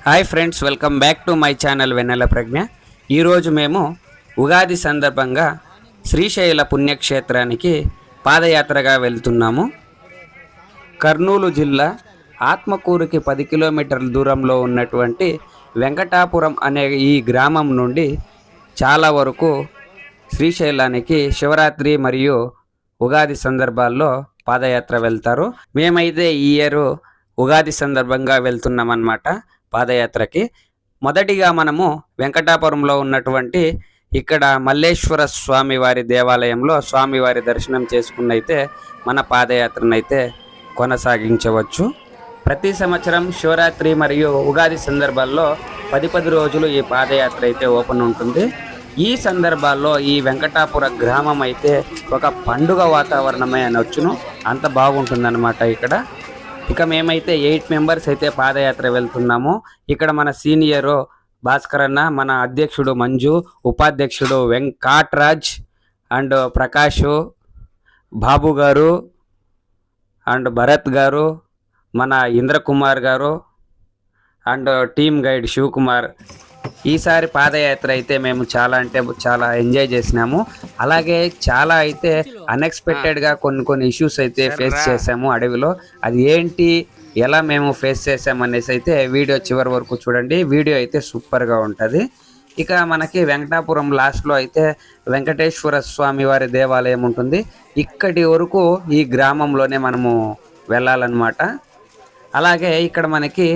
Hi friends, welcome back to my channel Vennela Pragna. ఈరోజు మేము ఉగాది సందర్భంగా శ్రీశైల పుణ్యక్షేత్రానికి పాదయాత్రగా వెళ్తున్నాము. కర్నూలు జిల్లా ఆత్మకూరుకి 10 కిలోమీటర్ల దూరంలో ఉన్నటువంటి వెంకటాపురం అనే ఈ గ్రామం నుండి చాలా వరకు శ్రీశైలానికి శివరాత్రి మరియు ఉగాది సందర్భాల్లో పాదయాత్ర వెళ్తారు. మేమైతే ఈ ఇయర్ ఉగాది సందర్భంగా వెళ్తున్నామన్నమాట పాదయాత్రకి. మొదటిగా మనము వెంకటాపురంలో ఉన్నటువంటి ఇక్కడ మల్లేశ్వర స్వామి వారి దేవాలయంలో స్వామివారి దర్శనం చేసుకున్నైతే మన పాదయాత్రనైతే కొనసాగించవచ్చు. ప్రతి సంవత్సరం శివరాత్రి మరియు ఉగాది సందర్భాల్లో 10 రోజులు ఈ పాదయాత్ర అయితే ఓపెన్ ఉంటుంది. ఈ సందర్భాల్లో ఈ వెంకటాపుర గ్రామం అయితే ఒక పండుగ వాతావరణమే అనొచ్చును, అంత బాగుంటుందన్నమాట ఇక్కడ. ఇక మేమైతే 8 మెంబర్స్ అయితే పాదయాత్ర వెళ్తున్నాము. ఇక్కడ మన సీనియరు భాస్కర్ అన్న, మన అధ్యక్షుడు మంజు, ఉపాధ్యక్షుడు వెంకట్రాజ్ అండ్ ప్రకాష్, బాబు గారు అండ్ భరత్ గారు, మన ఇంద్రకుమార్ గారు అండ్ టీమ్ గైడ్ శివకుమార్. ఈసారి పాదయాత్ర అయితే మేము చాలా అంటే చాలా ఎంజాయ్ చేసినాము. అలాగే చాలా అయితే అన్ఎక్స్పెక్టెడ్గా కొన్ని ఇష్యూస్ అయితే ఫేస్ చేసాము అడవిలో. అది ఏంటి, ఎలా మేము ఫేస్ చేసామనేసి అయితే వీడియో చివరి వరకు చూడండి. వీడియో అయితే సూపర్గా ఉంటుంది. ఇక మనకి వెంకటాపురం లాస్ట్లో అయితే వెంకటేశ్వర స్వామి వారి దేవాలయం ఉంటుంది. ఇక్కడి వరకు ఈ గ్రామంలోనే మనము వెళ్ళాలన్నమాట. అలాగే ఇక్కడ మనకి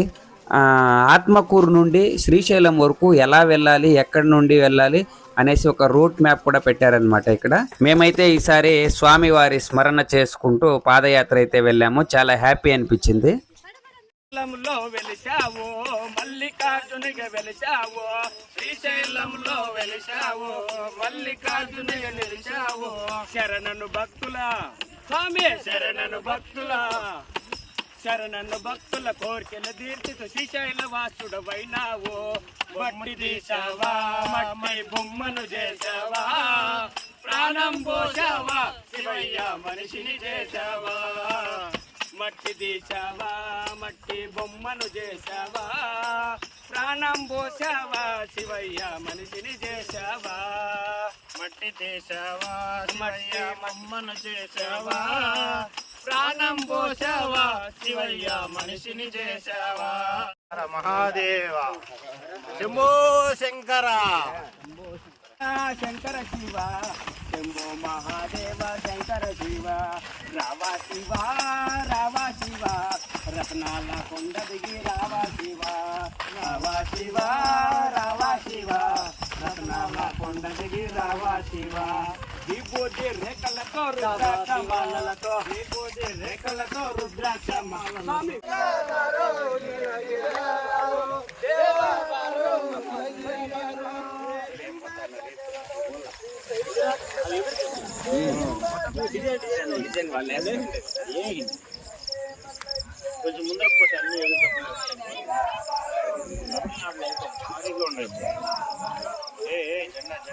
ఆత్మకూరు నుండి శ్రీశైలం వరకు ఎలా వెళ్ళాలి, ఎక్కడి నుండి వెళ్ళాలి అనేసి ఒక రూట్ మ్యాప్ కూడా పెట్టారనమాట ఇక్కడ. మేమైతే ఈసారి స్వామివారి స్మరణ చేసుకుంటూ పాదయాత్ర అయితే వెళ్ళాము. చాలా హ్యాపీ అనిపించింది. శ్రీశైలంలో వెలిశావు, మల్లికార్జునిగా వెలిశావు, శ్రీశైలంలో వెలిశావు, మల్లికార్జునిగా వెలిశావు. శరణను భక్తుల స్వామి, శరణను భక్తుల, శరణను భక్తుల కోరికలు తీర్చుతూ శ్రీశైల వాసుడవైనావు. మట్టి తీసావా, మట్టి బొమ్మను చేసావా, ప్రాణం పోసావా శివయ్య మనిషిని చేసావా. మట్టి తీసావా, మట్టి బొమ్మను చేసావా, ప్రాణం పోసావా శివయ్య మనిషిని చేసావా. మట్టి తీసావా, మట్టి బొమ్మను చేసావా, ప్రాణం పోసావా శివయ్య మనిషిని చేసావా. మహాదేవ శంభో శంకర, శంకర శివ, శంభో మహాదేవ శంకర శివ. రావా శివ, రావా శివ, రత్నాల కొండ దిగి రావా శివ. రావా శివ, రావా శివ, రత్నాల కొండ దిగి రావా శివ. విభూతి రేఖలతో రుద్రాక్ష మాలలతో, విభూతి రేఖలతో రుద్రాక్ష మాలలతో. కొంచెం ముందరకు పోతే అన్ని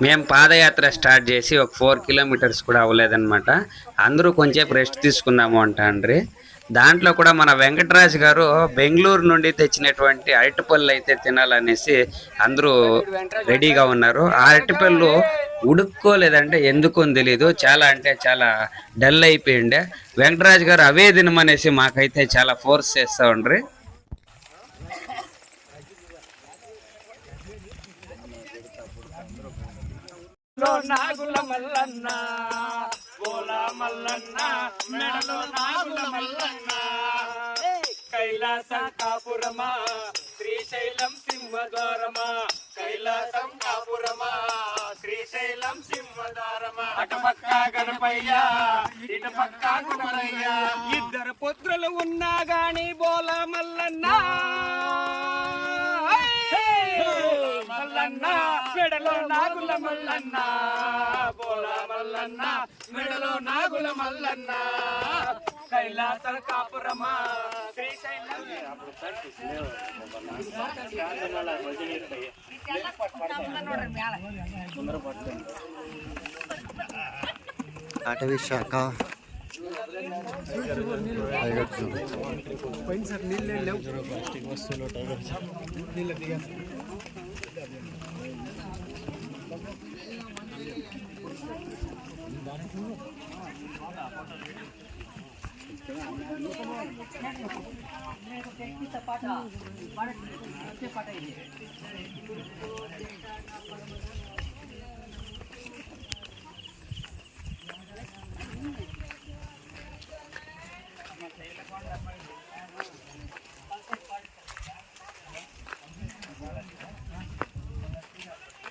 మేము పాదయాత్ర స్టార్ట్ చేసి ఒక 4 కిలోమీటర్స్ కూడా అవ్వలేదన్నమాట. అందరూ కొంచెం రెస్ట్ తీసుకుందాము అంటాండ్రి. దాంట్లో కూడా మన వెంకటరాజ్ గారు బెంగళూరు నుండి తెచ్చినటువంటి అరటిపళ్ళు అయితే తినాలనేసి అందరూ రెడీగా ఉన్నారు. ఆ అరటిపళ్ళు ఉడుక్కోలేదంటే ఎందుకో తెలీదు, చాలా అంటే చాలా డల్ అయిపోయిండే. వెంకటరాజ్ గారు అవే తినమనేసి మాకైతే చాలా ఫోర్స్ చేస్తూ ఉండ్రి. నాగుల మల్లన్న, గోల మల్లన్న, మెడలో నాగుల మల్లన్న. కైలాసం కాపురమా, శ్రీశైలం సింహద్వారమా, కైలాసం కాపురమా, శ్రీశైలం సింహద్వారమా. అటుపక్క గణపయ్య, ఇటుపక్క కుమరయ్య, ఇద్దరు పుత్రులు ఉన్నా గాని బోల మల్లన్న. మల్లన్న మెడలో నాగుల మల్లన్న, బోల మల్లన్న మెడలో నాగుల మల్లన్న. కైలాస కాపురమా, శ్రీశైలం. అటవీ శాఖ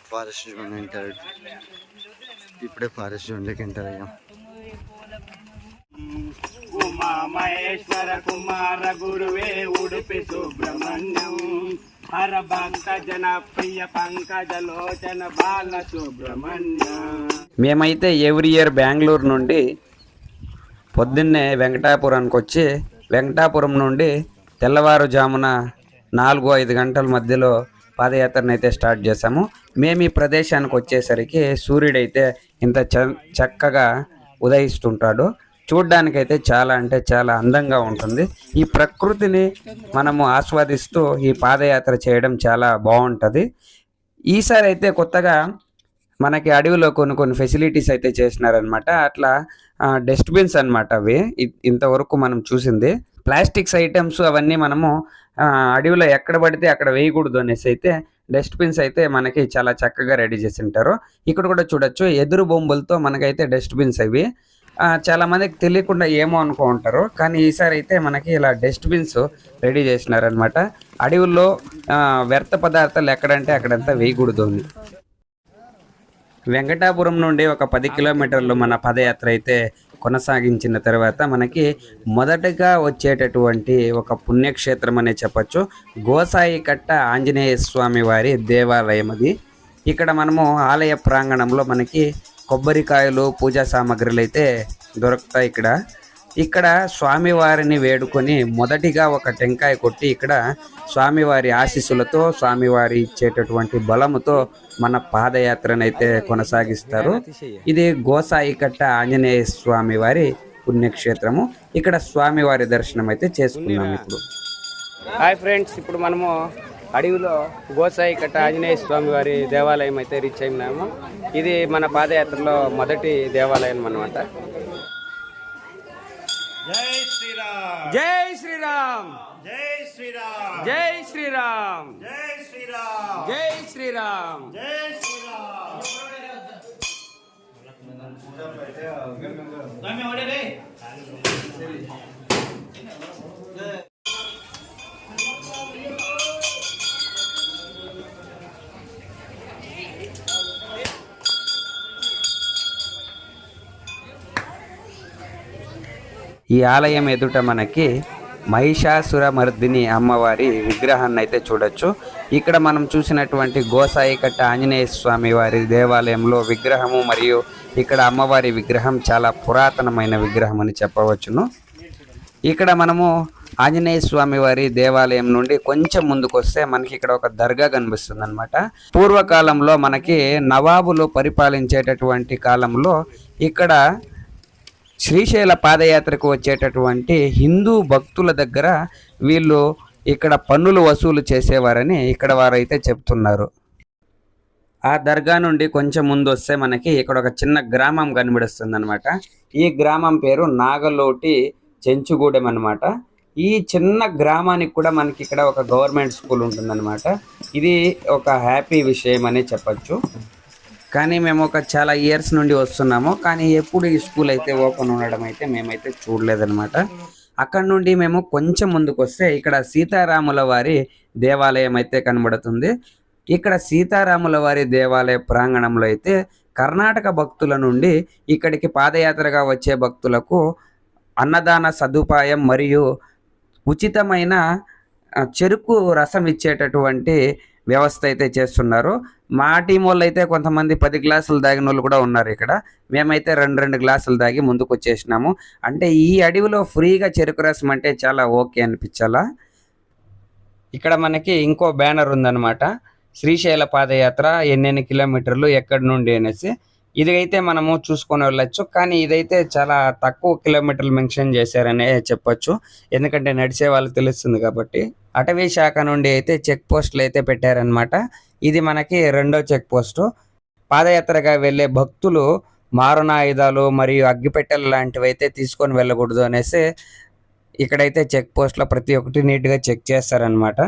ఫారెస్ట్ జోన్ ఎంటర్. ఇప్పుడే ఫారెస్ట్ జోన్లోకి ఎంటర్ అయ్యాం. ఉమా మహేశ్వర కుమార గురువే ఉడుపి సుబ్రహ్మణ్యం హర భక్త జన ప్రియ పంకజలోచన బాల సుబ్రహ్మణ్యం. మేమైతే ఎవ్రీ ఇయర్ బెంగళూరు నుండి పొద్దున్నే వెంకటాపురానికి వచ్చి వెంకటాపురం నుండి తెల్లవారుజామున 4-5 గంటల మధ్యలో పాదయాత్రను అయితే స్టార్ట్ చేసాము. మేము ఈ ప్రదేశానికి వచ్చేసరికి సూర్యుడైతే ఇంత చక్కగా ఉదయిస్తుంటాడు. చూడ్డానికైతే చాలా అంటే చాలా అందంగా ఉంటుంది. ఈ ప్రకృతిని మనము ఆస్వాదిస్తూ ఈ పాదయాత్ర చేయడం చాలా బాగుంటుంది. ఈసారి అయితే కొత్తగా మనకి అడవిలో కొన్ని ఫెసిలిటీస్ అయితే చేసినారనమాట. అట్లా డస్ట్బిన్స్ అనమాట అవి. ఇంతవరకు మనం చూసింది ప్లాస్టిక్స్ ఐటమ్స్ అవన్నీ మనము అడవిలో ఎక్కడ పడితే అక్కడ వేయకూడదు అనేసి అయితే డస్ట్బిన్స్ అయితే మనకి చాలా చక్కగా రెడీ చేసి ఉంటారు. ఇక్కడ కూడా చూడొచ్చు ఎదురు బొమ్మలతో మనకైతే డస్ట్బిన్స్ అవి చాలా మందికి తెలియకుండా ఏమో అనుకుంటారు. కానీ ఈసారి అయితే మనకి ఇలా డస్ట్బిన్స్ రెడీ చేసినారనమాట. అడవుల్లో వ్యర్థ పదార్థాలు ఎక్కడంటే అక్కడంతా వేయకూడదు అని. వెంకటాపురం నుండి ఒక 10 కిలోమీటర్లు మన పదయాత్ర అయితే కొనసాగించిన తర్వాత మనకి మొదటగా వచ్చేటటువంటి ఒక పుణ్యక్షేత్రం అనే చెప్పచ్చు. గోసాయికట్ట ఆంజనేయ స్వామి వారి దేవాలయం అది. ఇక్కడ మనము ఆలయ ప్రాంగణంలో మనకి కొబ్బరికాయలు పూజా సామాగ్రిలు అయితే దొరుకుతాయి. ఇక్కడ స్వామివారిని వేడుకొని మొదటిగా ఒక టెంకాయ కొట్టి ఇక్కడ స్వామివారి ఆశీస్సులతో స్వామివారి ఇచ్చేటటువంటి బలముతో మన పాదయాత్రనైతే కొనసాగిస్తారు. ఇది గోసాయికట్ట ఆంజనేయ స్వామి వారి పుణ్యక్షేత్రము. ఇక్కడ స్వామివారి దర్శనం అయితే చేసుకున్నాము. ఇప్పుడు హాయ్ ఫ్రెండ్స్, ఇప్పుడు మనము అడవిలో గోసాయికట్ట ఆంజనేయ స్వామి వారి దేవాలయం అయితే రీచ్ అయినాము. ఇది మన పాదయాత్రలో మొదటి దేవాలయం అన్నమాట. జై శ్రీరామ్ జై శ్రీరామ్ జై శ్రీరామ్ జై శ్రీరామ్ జై శ్రీరామ్ జై శ్రీరామ్. జై శ్రీరామ్. ఈ ఆలయం ఎదుట మనకి మహిషాసురమర్దిని అమ్మవారి విగ్రహాన్ని అయితే చూడొచ్చు. ఇక్కడ మనం చూసినటువంటి గోసాయికట్ట ఆంజనేయ స్వామి వారి దేవాలయంలో విగ్రహము మరియు ఇక్కడ అమ్మవారి విగ్రహం చాలా పురాతనమైన విగ్రహం అని చెప్పవచ్చును. ఇక్కడ మనము ఆంజనేయ స్వామి వారి దేవాలయం నుండి కొంచెం ముందుకు వస్తే మనకి ఇక్కడ ఒక దర్గా కనిపిస్తుంది అనమాట. పూర్వకాలంలో మనకి నవాబులు పరిపాలించేటటువంటి కాలంలో ఇక్కడ శ్రీశైల పాదయాత్రకు వచ్చేటటువంటి హిందూ భక్తుల దగ్గర వీళ్ళు ఇక్కడ పన్నులు వసూలు చేసేవారని ఇక్కడ వారైతే చెప్తున్నారు. ఆ దర్గా నుండి కొంచెం ముందు వస్తే మనకి ఇక్కడ ఒక చిన్న గ్రామం కనిపిస్తుంది అనమాట. ఈ గ్రామం పేరు నాగలోటి చెంచుగూడెం అనమాట. ఈ చిన్న గ్రామానికి కూడా మనకి ఇక్కడ ఒక గవర్నమెంట్ స్కూల్ ఉంటుందన్నమాట. ఇది ఒక హ్యాపీ విషయం అనే చెప్పచ్చు. కానీ మేము ఒక చాలా ఇయర్స్ నుండి వస్తున్నాము, కానీ ఎప్పుడు ఈ స్కూల్ అయితే ఓపెన్ ఉండడం అయితే మేమైతే చూడలేదన్నమాట. అక్కడ నుండి మేము కొంచెం ముందుకు వస్తే ఇక్కడ సీతారాముల వారి దేవాలయం అయితే కనబడుతుంది. ఇక్కడ సీతారాముల వారి దేవాలయ ప్రాంగణంలో అయితే కర్ణాటక భక్తుల నుండి ఇక్కడికి పాదయాత్రగా వచ్చే భక్తులకు అన్నదాన సదుపాయం మరియు ఉచితమైన చెరుకు రసం ఇచ్చేటటువంటి వ్యవస్థ అయితే చేస్తున్నారు. మా టీం వాళ్ళు అయితే కొంతమంది 10 గ్లాసులు తాగిన వాళ్ళు కూడా ఉన్నారు. ఇక్కడ మేమైతే 2 గ్లాసులు తాగి ముందుకు వచ్చేసినాము. అంటే ఈ అడవిలో ఫ్రీగా చెరుకు రసం అంటే చాలా ఓకే అనిపించాలా. ఇక్కడ మనకి ఇంకో బ్యానర్ ఉందన్నమాట, శ్రీశైల పాదయాత్ర ఎన్నెన్ని కిలోమీటర్లు ఎక్కడి నుండి అనేసి. ఇది అయితే మనము చూసుకొని వెళ్ళొచ్చు. కానీ ఇదైతే చాలా తక్కువ కిలోమీటర్లు మెన్షన్ చేశారనే చెప్పొచ్చు. ఎందుకంటే నడిచే వాళ్ళకి తెలుస్తుంది కాబట్టి. అటవీ శాఖ నుండి అయితే చెక్ పోస్టులు అయితే పెట్టారనమాట. ఇది మనకి రెండో చెక్ పోస్టు. పాదయాత్రగా వెళ్ళే భక్తులు మారణాయుధాలు మరియు అగ్గిపెట్టెలు లాంటివి అయితే తీసుకొని వెళ్ళకూడదు అనేసి ఇక్కడైతే చెక్ పోస్ట్లో ప్రతి ఒక్కటి నీట్గా చెక్ చేస్తారనమాట.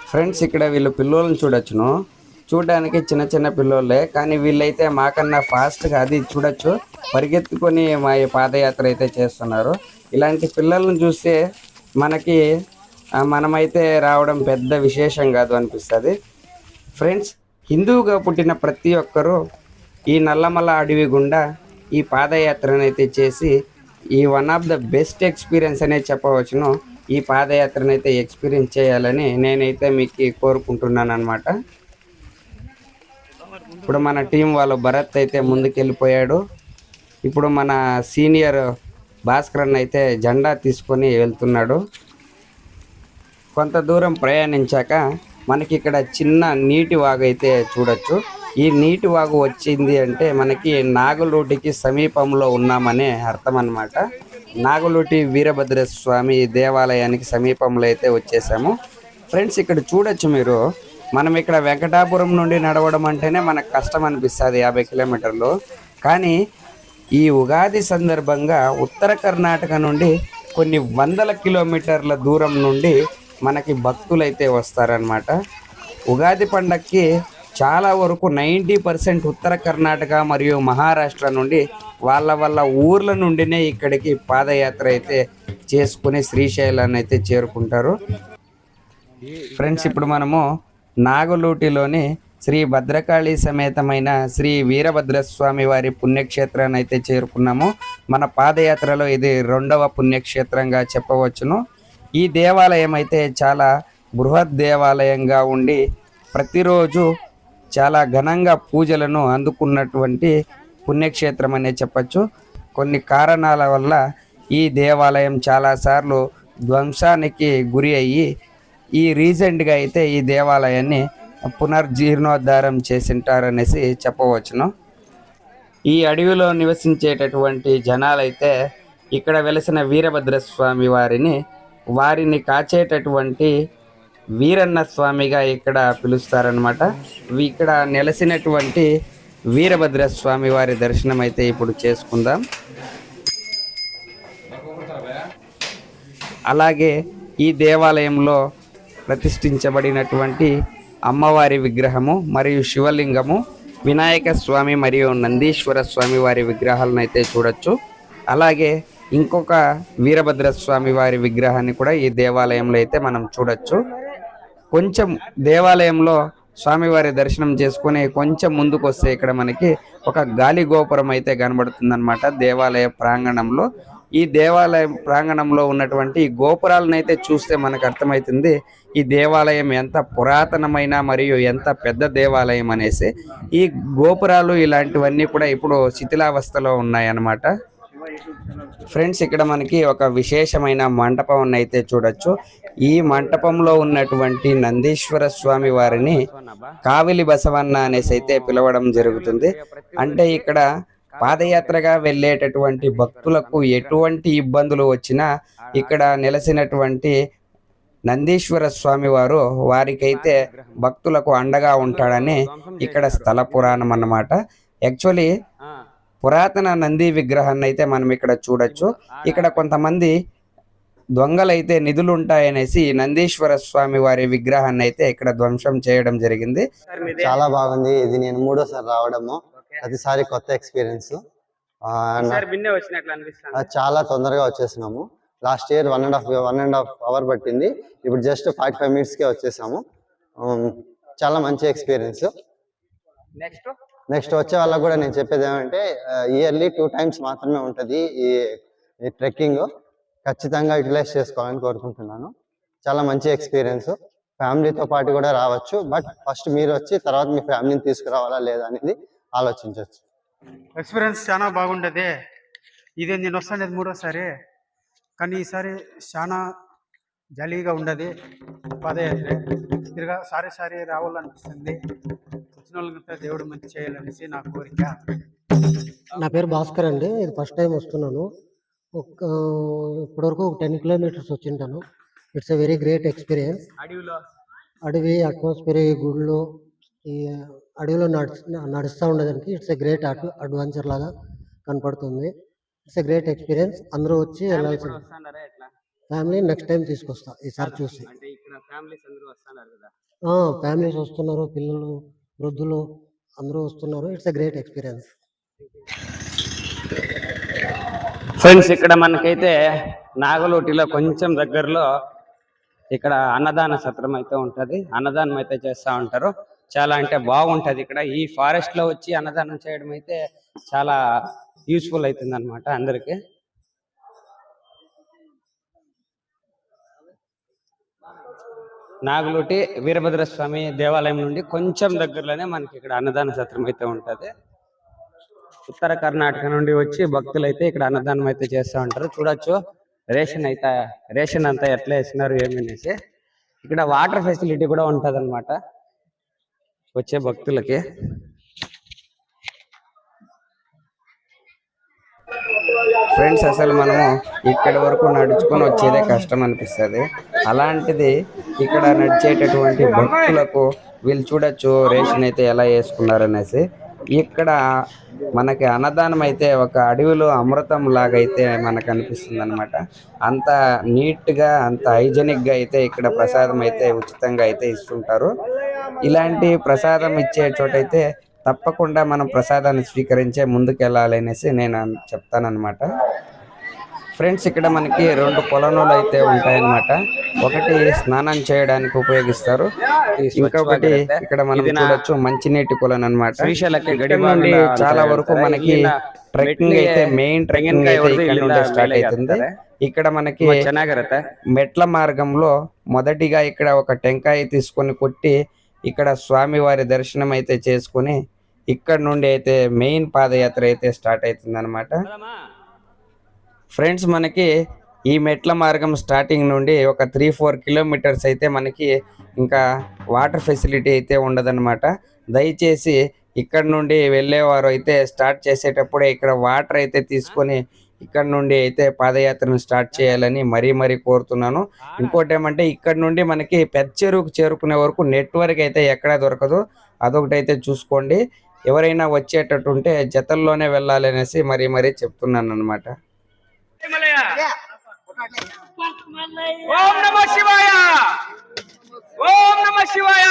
ఫ్రెండ్స్, ఇక్కడ వీళ్ళు పిల్లోళ్ళని చూడొచ్చును. చూడడానికి చిన్న చిన్న పిల్లోళ్ళే, కానీ వీళ్ళైతే మాకన్నా ఫాస్ట్గా అది చూడొచ్చు పరిగెత్తుకొని మా ఈ పాదయాత్ర అయితే చేస్తున్నారు. ఇలాంటి పిల్లలను చూస్తే మనకి మనమైతే రావడం పెద్ద విశేషం కాదు అనిపిస్తుంది. ఫ్రెండ్స్, హిందువుగా పుట్టిన ప్రతి ఒక్కరూ ఈ నల్లమల అడవి గుండా ఈ పాదయాత్రను అయితే చేసి ఈ one of the best experience అనే చెప్పవచ్చును. ఈ పాదయాత్రను అయితే ఎక్స్పీరియన్స్ చేయాలని నేనైతే మీకు కోరుకుంటున్నాను అనమాట. ఇప్పుడు మన టీం వాళ్ళు భరత్ అయితే ముందుకెళ్ళిపోయాడు. ఇప్పుడు మన సీనియర్ భాస్కరన్ అయితే జెండా తీసుకొని వెళ్తున్నాడు. కొంత దూరం ప్రయాణించాక మనకి ఇక్కడ చిన్న నీటి వాగు అయితే చూడొచ్చు. ఈ నీటి వాగు వచ్చింది అంటే మనకి నాగులూటికి సమీపంలో ఉన్నామనే అర్థం అన్నమాట. నాగులూటి వీరభద్ర స్వామి దేవాలయానికి సమీపంలో అయితే వచ్చేసాము. ఫ్రెండ్స్, ఇక్కడ చూడొచ్చు మీరు, మనం ఇక్కడ వెంకటాపురం నుండి నడవడం అంటేనే మనకు కష్టం అనిపిస్తుంది 50 కిలోమీటర్లు. కానీ ఈ ఉగాది సందర్భంగా ఉత్తర కర్ణాటక నుండి కొన్ని వందల కిలోమీటర్ల దూరం నుండి మనకి భక్తులైతే వస్తారనమాట. ఉగాది పండగకి చాలా వరకు 90% ఉత్తర కర్ణాటక మరియు మహారాష్ట్ర నుండి వాళ్ళ ఊర్ల నుండినే ఇక్కడికి పాదయాత్ర అయితే చేసుకుని శ్రీశైలాన్ని అయితే చేరుకుంటారు. ఫ్రెండ్స్, ఇప్పుడు మనము నాగులూటిలోని శ్రీ భద్రకాళి సమేతమైన శ్రీ వీరభద్రస్వామి వారి పుణ్యక్షేత్రాన్ని అయితే చేరుకున్నాము. మన పాదయాత్రలో ఇది 2వ పుణ్యక్షేత్రంగా చెప్పవచ్చును. ఈ దేవాలయం అయితే చాలా బృహత్ దేవాలయంగా ఉండి ప్రతిరోజు చాలా ఘనంగా పూజలను అందుకున్నటువంటి పుణ్యక్షేత్రం అనే చెప్పచ్చు. కొన్ని కారణాల వల్ల ఈ దేవాలయం చాలాసార్లు ధ్వంసానికి గురి అయ్యి ఈ రీసెంట్గా అయితే ఈ దేవాలయాన్ని పునర్జీర్ణోద్ధారం చేసింటారనేసి చెప్పవచ్చును. ఈ అడవిలో నివసించేటటువంటి జనాలైతే ఇక్కడ వెలిసిన వీరభద్రస్వామి వారిని కాచేటటువంటి వీరన్న స్వామిగా ఇక్కడ పిలుస్తారనమాట. ఇక్కడ నెలసినటువంటి వీరభద్రస్వామి వారి దర్శనం అయితే ఇప్పుడు చేసుకుందాం. అలాగే ఈ దేవాలయంలో ప్రతిష్ఠించబడినటువంటి అమ్మవారి విగ్రహము మరియు శివలింగము, వినాయక స్వామి మరియు నందీశ్వర స్వామి వారి విగ్రహాలను అయితే చూడొచ్చు. అలాగే ఇంకొక వీరభద్రస్వామి వారి విగ్రహాన్ని కూడా ఈ దేవాలయంలో అయితే మనం చూడొచ్చు. కొంచెం దేవాలయంలో స్వామివారి దర్శనం చేసుకుని కొంచెం ముందుకు వస్తే ఇక్కడ మనకి ఒక గాలి గోపురం అయితే కనబడుతుందన్నమాట దేవాలయ ప్రాంగణంలో. ఈ దేవాలయ ప్రాంగణంలో ఉన్నటువంటి గోపురాలను అయితే చూస్తే మనకు అర్థమవుతుంది ఈ దేవాలయం ఎంత పురాతనమైన మరియు ఎంత పెద్ద దేవాలయం అనేసి. ఈ గోపురాలు ఇలాంటివన్నీ కూడా ఇప్పుడు శిథిలావస్థలో ఉన్నాయన్నమాట. ఫ్రెండ్స్, ఇక్కడ మనకి ఒక విశేషమైన మంటపం అయితే చూడొచ్చు. ఈ మంటపంలో ఉన్నటువంటి నందీశ్వర స్వామి వారిని కావిలి బసవన్న అనేసి అయితే పిలవడం జరుగుతుంది. అంటే ఇక్కడ పాదయాత్రగా వెళ్ళేటటువంటి భక్తులకు ఎటువంటి ఇబ్బందులు వచ్చినా ఇక్కడ నెలసినటువంటి నందీశ్వర స్వామి వారికైతే భక్తులకు అండగా ఉంటాడని ఇక్కడ స్థల పురాణం అన్నమాట. యాక్చువల్లీ పురాతన నంది విగ్రహాన్ని అయితే మనం ఇక్కడ చూడొచ్చు. ఇక్కడ కొంతమంది దొంగలైతే నిధులు ఉంటాయనేసి నందీశ్వర స్వామి వారి విగ్రహాన్ని అయితే ఇక్కడ ధ్వంసం చేయడం జరిగింది. చాలా బాగుంది. ఇది నేను 3వసారి రావడము. ప్రతిసారి కొత్త ఎక్స్పీరియన్స్. చాలా తొందరగా వచ్చేసినాము. లాస్ట్ ఇయర్ 1.5 అవర్ పట్టింది. ఇప్పుడు జస్ట్ 45 మినిట్స్కే వచ్చేసాము. చాలా మంచి ఎక్స్పీరియన్స్. నెక్స్ట్ వచ్చే వాళ్ళకు కూడా నేను చెప్పేది ఏమంటే ఇయర్లీ 2 times మాత్రమే ఉంటుంది ఈ ట్రెక్కింగ్. ఖచ్చితంగా యూటిలైజ్ చేసుకోవాలని కోరుకుంటున్నాను. చాలా మంచి ఎక్స్పీరియన్స్. ఫ్యామిలీతో పాటు కూడా రావచ్చు. బట్ ఫస్ట్ మీరు వచ్చి తర్వాత మీ ఫ్యామిలీని తీసుకురావాలా లేదా అనేది ఆలోచించవచ్చు. ఎక్స్పీరియన్స్ చాలా బాగుంటుంది. ఇదే నేను వస్తాను 3వసారి, కానీ ఈసారి చాలా జాలీగా ఉండదు. పాదయాత్ర తిరగా సారి రావాలనిపిస్తుంది. వచ్చిన వాళ్ళంతా దేవుడు మంచి చేయాలనేసి నా కోరిక. నా పేరు భాస్కర్ అండి. ఇది ఫస్ట్ టైం వస్తున్నాను. ఒక ఇప్పటివరకు ఒక 10 కిలోమీటర్స్ వచ్చింటాను. It's a very great experience. అడవి అట్మాస్ఫియర్, ఈ గుళ్ళు, ఈ అడవిలో నడుస్తూ ఉండడానికి ఇట్స్ ఎ గ్రేట్ అడ్వెంచర్ లాగా కనపడుతుంది. It's a great experience. అందరూ వచ్చి వెళ్ళాల్సింది. ఫ్యామిలీ నెక్స్ట్ టైం తీసుకొస్తా ఈసారి చూసి. ఫ్యామిలీస్ వస్తున్నారు, పిల్లలు, వృద్ధులు అందరూ వస్తున్నారు. It's a great experience. Friends, ఇక్కడ మనకైతే నాగలోటిలో కొంచెం దగ్గరలో ఇక్కడ అన్నదాన సత్రం అయితే ఉంటది. అన్నదానం అయితే చేస్తూ ఉంటారు. చాలా అంటే బాగుంటది. ఇక్కడ ఈ ఫారెస్ట్ లో వచ్చి అన్నదానం చేయడం అయితే చాలా యూస్ఫుల్ అవుతుంది అనమాట అందరికి. నాగలోటి వీరభద్ర స్వామి దేవాలయం నుండి కొంచెం దగ్గరలోనే మనకి ఇక్కడ అన్నదాన సత్రం అయితే ఉంటది. ఉత్తర కర్ణాటక నుండి వచ్చి భక్తులు అయితే ఇక్కడ అన్నదానం అయితే చేస్తూ ఉంటారు. చూడొచ్చు రేషన్ అంతా ఎట్లా వేసినారు ఏమనేసి. ఇక్కడ వాటర్ ఫెసిలిటీ కూడా ఉంటది అనమాట వచ్చే భక్తులకి. ఫ్రెండ్స్, అసలు మనము ఇక్కడి వరకు నడుచుకొని వచ్చేదే కష్టం అనిపిస్తుంది. అలాంటిది ఇక్కడ నడిచేటటువంటి భక్తులకు వీళ్ళు చూడొచ్చు రేషన్ అయితే ఎలా వేసుకున్నారు అనేసి. ఇక్కడ మనకి అన్నదానం అయితే ఒక అడవిలో అమృతం లాగా అయితే మనకు అనిపిస్తుంది అనమాట. అంత నీట్గా, అంత హైజెనిక్గా అయితే ఇక్కడ ప్రసాదం అయితే ఉచితంగా అయితే ఇస్తుంటారు. ఇలాంటి ప్రసాదం ఇచ్చే చోటైతే తప్పకుండా మనం ప్రసాదాన్ని స్వీకరించే ముందుకెళ్ళాలి అనేసి నేను చెప్తానన్నమాట. ఫ్రెండ్స్, ఇక్కడ మనకి 2 కొలనులు అయితే ఉంటాయన్నమాట. ఒకటి స్నానం చేయడానికి ఉపయోగిస్తారు, ఇంకొకటి ఇక్కడ మనం చూడొచ్చు మంచినీటి కొలను అనమాట. నుండి చాలా వరకు మనకి ట్రెక్కింగ్ అయితే మెయిన్ ట్రెక్కింగ్ అయితే ఇక్కడ నుండి స్టార్ట్ అవుతుంది. ఇక్కడ మనకి మెట్ల మార్గంలో మొదటిగా ఇక్కడ ఒక టెంకాయ తీసుకొని కొట్టి ఇక్కడ స్వామివారి దర్శనం అయితే చేసుకుని ఇక్కడ నుండి అయితే మెయిన్ పాదయాత్ర అయితే స్టార్ట్ అవుతుంది అనమాట. ఫ్రెండ్స్, మనకి ఈ మెట్ల మార్గం స్టార్టింగ్ నుండి ఒక 3-4 కిలోమీటర్స్ అయితే మనకి ఇంకా వాటర్ ఫెసిలిటీ అయితే ఉండదన్నమాట. దయచేసి ఇక్కడ నుండి వెళ్ళేవారు అయితే స్టార్ట్ చేసేటప్పుడే ఇక్కడ వాటర్ అయితే తీసుకొని ఇక్కడ నుండి అయితే పాదయాత్రను స్టార్ట్ చేయాలని మరీ కోరుతున్నాను. ఇంకోటి ఏమంటే ఇక్కడ నుండి మనకి పెద్ద చెరువుకు చేరుకునే వరకు నెట్వర్క్ అయితే ఎక్కడా దొరకదు. అదొకటి అయితే చూసుకోండి. ఎవరైనా వచ్చేటట్టుంటే జతల్లోనే వెళ్ళాలి అనేసి మరీ చెప్తున్నాను అనమాట. ఓం నమః శివాయ, ఓం నమః శివాయ,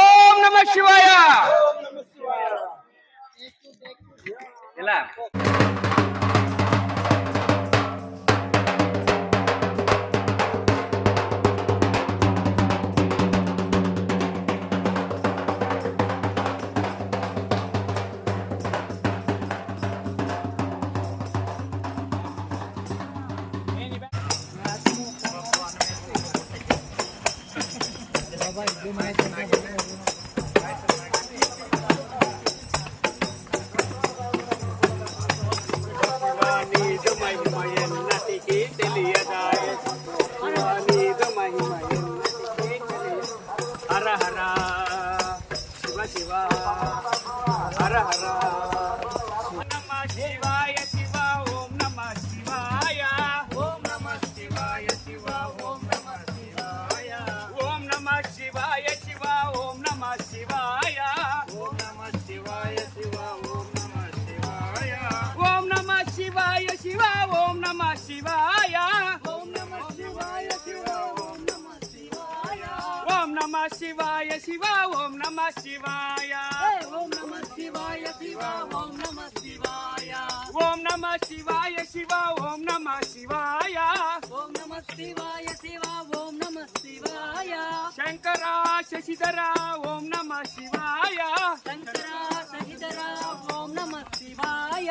ఓం నమః శివాయ. ఇలా శివాయ శివ ఓం నమః శివాయ, ఓం నమః శివాయ శివ ఓం నమః శివాయ, ఓం నమః శివాయ శివ ఓం నమః శివాయ, ఓం నమః శివాయ శివ ఓం నమః శివాయ. శంకర శశిధర ఓం నమః శివాయ, శంకర శశిధర ఓం నమః శివాయ,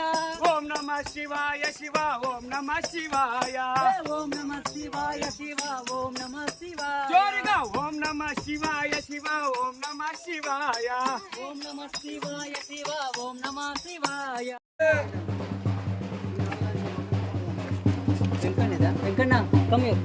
ఓం నమః శివాయ శివ ఓం నమః శివాయ, ఓం నమః శివాయ శివ ఓం నమః శివాయ. జోరుగా ఓం నమః శివాయ శివ ఓం నమః శివాయ, ఓం నమః శివాయ శివ ఓం నమః శివాయ. Venkanna come here.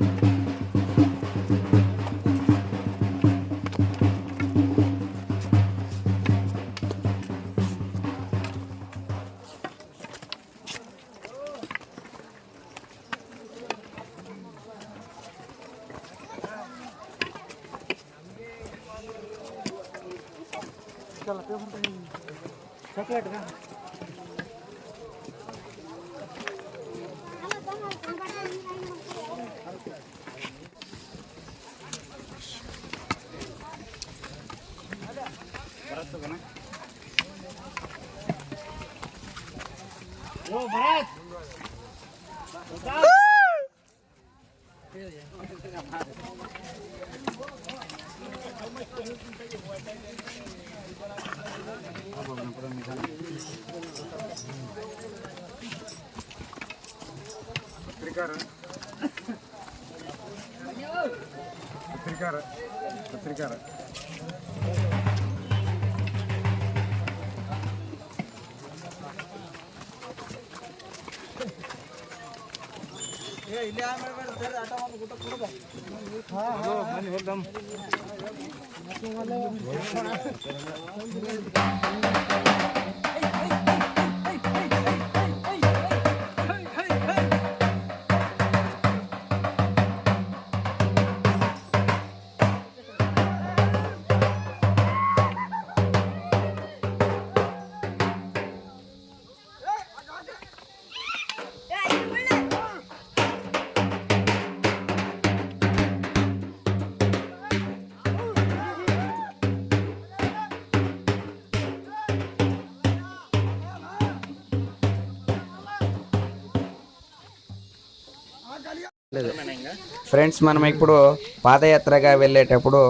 ఫ్రెండ్స్, మనం ఇప్పుడు పాదయాత్రగా వెళ్ళేటప్పుడు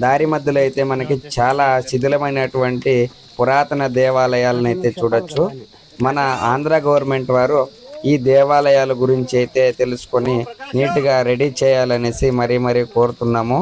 దారి మధ్యలో అయితే మనకి చాలా శిథిలమైనటువంటి పురాతన దేవాలయాలను అయితే చూడొచ్చు. మన ఆంధ్ర గవర్నమెంట్ వారు ఈ దేవాలయాల గురించి అయితే తెలుసుకొని నీట్గా రెడీ చేయాలనేసి మరీ కోరుతున్నాము.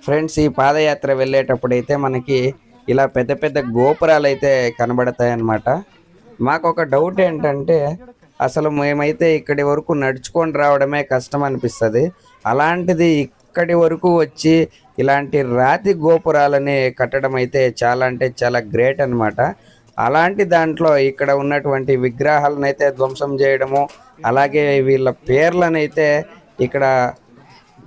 ఫ్రెండ్స్, ఈ పాదయాత్ర వెళ్ళేటప్పుడు అయితే మనకి ఇలా పెద్ద పెద్ద గోపురాలు అయితే కనబడతాయి అన్నమాట. మాకు ఒక డౌట్ ఏంటంటే, అసలు మేమైతే ఇక్కడి వరకు నడుచుకొని రావడమే కష్టం అనిపిస్తుంది. అలాంటిది ఇక్కడి వరకు వచ్చి ఇలాంటి రాతి గోపురాలని కట్టడం అయితే చాలా అంటే చాలా గ్రేట్ అన్నమాట. అలాంటి దాంట్లో ఇక్కడ ఉన్నటువంటి విగ్రహాలను అయితే ధ్వంసం చేయడము, అలాగే వీళ్ళ పేర్లనైతే ఇక్కడ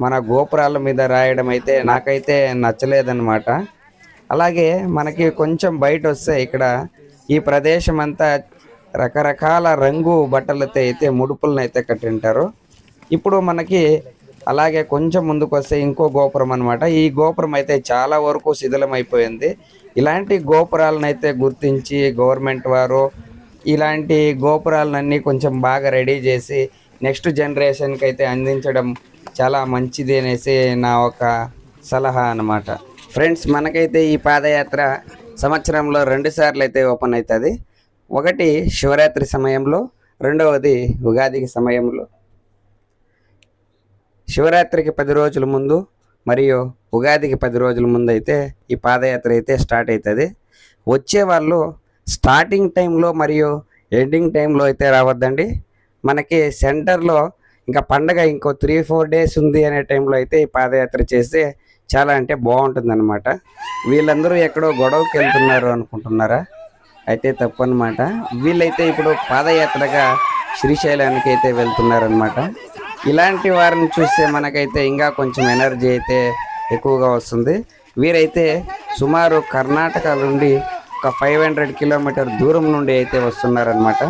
మన గోపురాల మీద రాయడం అయితే నాకైతే నచ్చలేదన్నమాట. అలాగే మనకి కొంచెం బయట వస్తే ఇక్కడ ఈ ప్రదేశం అంతా రకరకాల రంగు బట్టలతో అయితే ముడుపులను అయితే కట్టింటారు. ఇప్పుడు మనకి అలాగే కొంచెం ముందుకు వస్తే ఇంకో గోపురం అన్నమాట. ఈ గోపురం అయితే చాలా వరకు శిథిలమైపోయింది. ఇలాంటి గోపురాలను అయితే గుర్తించి గవర్నమెంట్ వారు ఇలాంటి గోపురాలన్నీ కొంచెం బాగా రెడీ చేసి నెక్స్ట్ జనరేషన్కి అయితే అందించడం చాలా మంచిది అనేసి నా ఒక సలహా అన్నమాట. ఫ్రెండ్స్, మనకైతే ఈ పాదయాత్ర సంవత్సరంలో 2 సార్లు అయితే ఓపెన్ అవుతుంది. ఒకటి శివరాత్రి సమయంలో, రెండవది ఉగాదికి సమయంలో. శివరాత్రికి 10 రోజుల ముందు మరియు ఉగాదికి 10 రోజుల ముందు అయితే ఈ పాదయాత్ర అయితే స్టార్ట్ అవుతుంది. వచ్చేవాళ్ళు స్టార్టింగ్ టైంలో మరియు ఎండింగ్ టైంలో అయితే రావద్దండి. మనకి సెంటర్లో ఇంకా పండగ ఇంకో 3-4 డేస్ ఉంది అనే టైంలో అయితే ఈ పాదయాత్ర చేస్తే చాలా అంటే బాగుంటుందన్నమాట. వీళ్ళందరూ ఎక్కడో గొడవకి వెళ్తున్నారు అనుకుంటున్నారా? అయితే తప్పు అన్నమాట. వీళ్ళైతే ఇప్పుడు పాదయాత్రగా శ్రీశైలానికి అయితే వెళ్తున్నారనమాట. ఇలాంటి వారిని చూస్తే మనకైతే ఇంకా కొంచెం ఎనర్జీ అయితే ఎక్కువగా వస్తుంది. వీరైతే సుమారు కర్ణాటక నుండి ఒక 500 కిలోమీటర్ దూరం నుండి అయితే వస్తున్నారనమాట.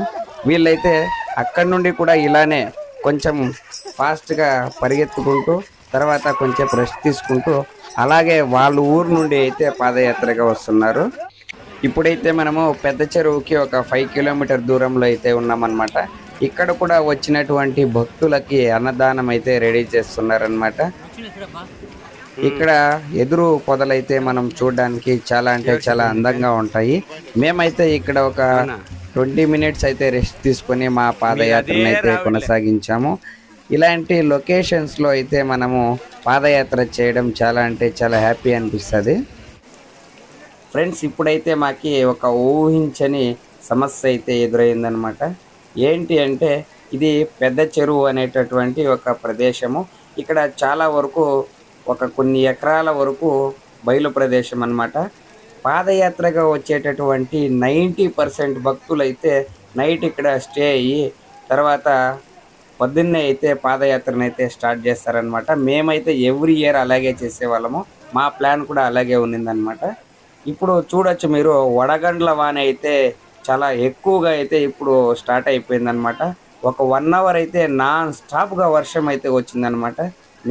వీళ్ళైతే అక్కడి నుండి కూడా ఇలానే కొంచెం ఫాస్ట్గా పరిగెత్తుకుంటూ తర్వాత కొంచెం రెస్ట్ తీసుకుంటూ అలాగే వాళ్ళ ఊరు నుండి అయితే పాదయాత్రగా వస్తున్నారు. ఇప్పుడైతే మనము పెద్ద చెరువుకి ఒక 5 కిలోమీటర్ దూరంలో అయితే ఉన్నామన్నమాట. ఇక్కడ కూడా వచ్చినటువంటి భక్తులకి అన్నదానం అయితే రెడీ చేస్తున్నారనమాట. ఇక్కడ ఎదురు పొదలైతే మనం చూడడానికి చాలా అంటే చాలా అందంగా ఉంటాయి. మేమైతే ఇక్కడ ఒక 20 మినిట్స్ అయితే రెస్ట్ తీసుకొని మా పాదయాత్రను అయితే కొనసాగించాము. ఇలాంటి లొకేషన్స్లో అయితే మనము పాదయాత్ర చేయడం చాలా అంటే చాలా హ్యాపీ అనిపిస్తుంది. ఫ్రెండ్స్, ఇప్పుడైతే మాకి ఒక ఊహించని సమస్య అయితే ఎదురైందనమాట. ఏంటి అంటే, ఇది పెద్ద చెరువు అనేటటువంటి ఒక ప్రదేశము. ఇక్కడ చాలా వరకు ఒక కొన్ని ఎకరాల వరకు బయలు ప్రదేశం అన్నమాట. పాదయాత్రగా వచ్చేటటువంటి 90% భక్తులైతే నైట్ ఇక్కడ స్టే అయ్యి తర్వాత పొద్దున్నే అయితే పాదయాత్రను అయితే స్టార్ట్ చేస్తారనమాట. మేమైతే ఎవ్రీ ఇయర్ అలాగే చేసేవాళ్ళము. మా ప్లాన్ కూడా అలాగే ఉన్నిందనమాట. ఇప్పుడు చూడొచ్చు మీరు, వడగండ్ల వాన అయితే చాలా ఎక్కువగా అయితే ఇప్పుడు స్టార్ట్ అయిపోయిందనమాట. ఒక 1 అవర్ అయితే నాన్ స్టాప్గా వర్షం అయితే వచ్చిందనమాట.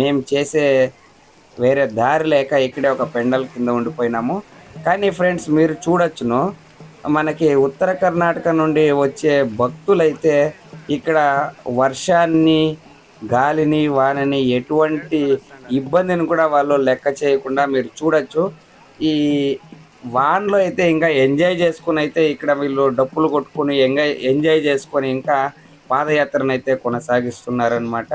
మేము చేసే వేరే దారి లేక ఇక్కడే ఒక పెండల్ కింద ఉండిపోయినాము. కానీ ఫ్రెండ్స్, మీరు చూడొచ్చును, మనకి ఉత్తర కర్ణాటక నుండి వచ్చే భక్తులైతే ఇక్కడ వర్షాన్ని, గాలిని, వానని ఎటువంటి ఇబ్బందిని కూడా వాళ్ళు లెక్క చేయకుండా మీరు చూడొచ్చు. ఈ వాన్లో అయితే ఇంకా ఎంజాయ్ చేసుకుని అయితే ఇక్కడ వీళ్ళు డప్పులు కొట్టుకుని ఎంజాయ్ చేసుకొని ఇంకా పాదయాత్రను అయితే కొనసాగిస్తున్నారనమాట.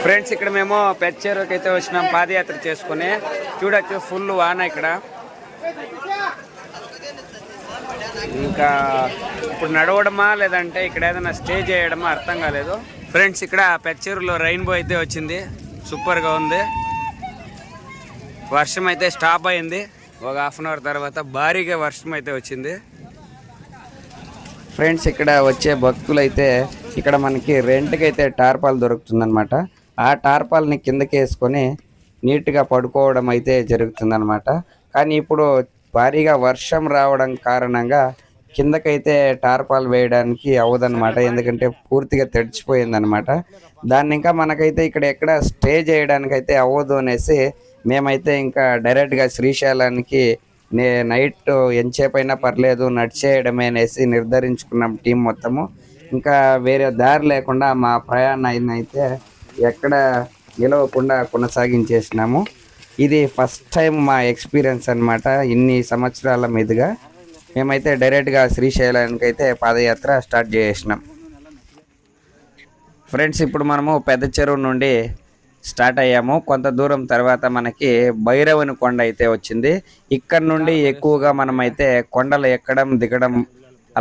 ఫ్రెండ్స్, ఇక్కడ మేము పెచ్చేరుకి అయితే వచ్చినాం పాదయాత్ర చేసుకుని. చూడొచ్చు, ఫుల్ వాన ఇక్కడ. ఇంకా ఇప్పుడు నడవడమా లేదంటే ఇక్కడ ఏదైనా స్టే చేయడమా అర్థం కాలేదు. ఫ్రెండ్స్, ఇక్కడ పెచ్చేరులో రెయిన్బో అయితే వచ్చింది, సూపర్గా ఉంది. వర్షం అయితే స్టాప్ అయింది. ఒక 1/2 అవర్ తర్వాత భారీగా వర్షం అయితే వచ్చింది. ఫ్రెండ్స్, ఇక్కడ వచ్చే భక్తులైతే ఇక్కడ మనకి రెంట్కి అయితే టార్పాల్ దొరుకుతుందన్నమాట. ఆ టార్పాల్ని కిందకి వేసుకొని నీట్గా పడుకోవడం అయితే జరుగుతుందన్నమాట. కానీ ఇప్పుడు భారీగా వర్షం రావడం కారణంగా కిందకైతే టార్పాల్ వేయడానికి అవ్వదన్నమాట. ఎందుకంటే పూర్తిగా తడిచిపోయిందనమాట. దాన్ని ఇంకా మనకైతే ఇక్కడ ఎక్కడ స్టే చేయడానికి అయితే అవ్వదు అనేసి మేమైతే ఇంకా డైరెక్ట్గా శ్రీశైలానికి నైట్ ఎంతసేపైనా పర్లేదు నడిచేయడమే అనేసి నిర్ధారించుకున్నాం టీం మొత్తము. ఇంకా వేరే దారి లేకుండా మా ప్రయాణాన్ని అయితే ఎక్కడ నిలవకుండా కొనసాగించేసినాము. ఇది ఫస్ట్ టైం మా ఎక్స్పీరియన్స్ అన్నమాట. ఇన్ని సంవత్సరాల మీదుగా మేమైతే డైరెక్ట్గా శ్రీశైలానికి అయితే పాదయాత్ర స్టార్ట్ చేసినాం. ఫ్రెండ్స్, ఇప్పుడు మనము పెద్ద చెరువు నుండి స్టార్ట్ అయ్యాము. కొంత దూరం తర్వాత మనకి భైరవుని కొండ అయితే వచ్చింది. ఇక్కడ నుండి ఎక్కువగా మనమైతే కొండలు ఎక్కడం దిగడం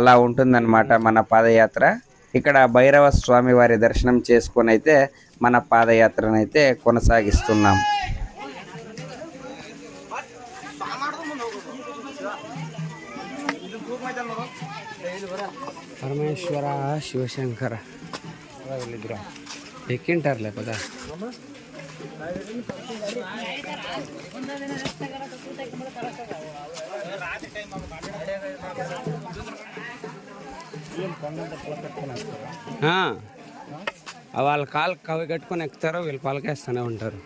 అలా ఉంటుందన్నమాట మన పాదయాత్ర. ఇక్కడ భైరవ స్వామి వారి దర్శనం చేసుకొని అయితే మన పాదయాత్రను అయితే కొనసాగిస్తున్నాం. పరమేశ్వర శివశంకర ఎక్కింటారులే కదా. వాళ్ళ కాలు కవి కట్టుకొని ఎక్కుతారు, వీళ్ళు పలకేస్తూనే ఉంటారు.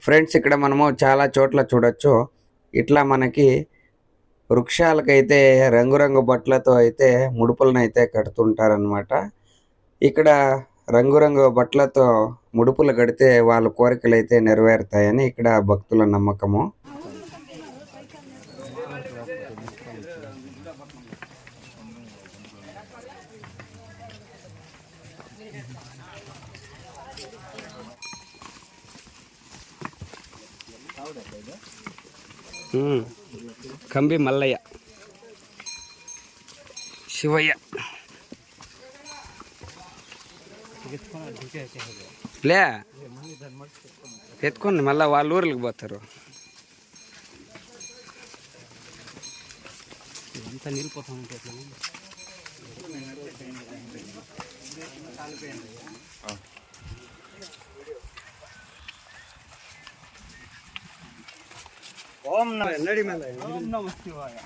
ఫ్రెండ్స్, ఇక్కడ మనము చాలా చోట్ల చూడొచ్చు, ఇట్లా మనకి వృక్షాలకైతే రంగురంగు బట్టలతో అయితే ముడుపులను అయితే కడుతుంటారనమాట. ఇక్కడ రంగురంగు బట్టలతో ముడుపులు కడితే వాళ్ళ కోరికలు అయితే నెరవేరుతాయని ఇక్కడ భక్తుల నమ్మకము. కంబి మల్లయ్య, శివయ్య. లే ఎత్తుకోండి, మళ్ళీ వాళ్ళ ఊర్లకు పోతారు. ఇదంతా నిలిపోతా ఉంటుంది. ఓం నమః శివాయ.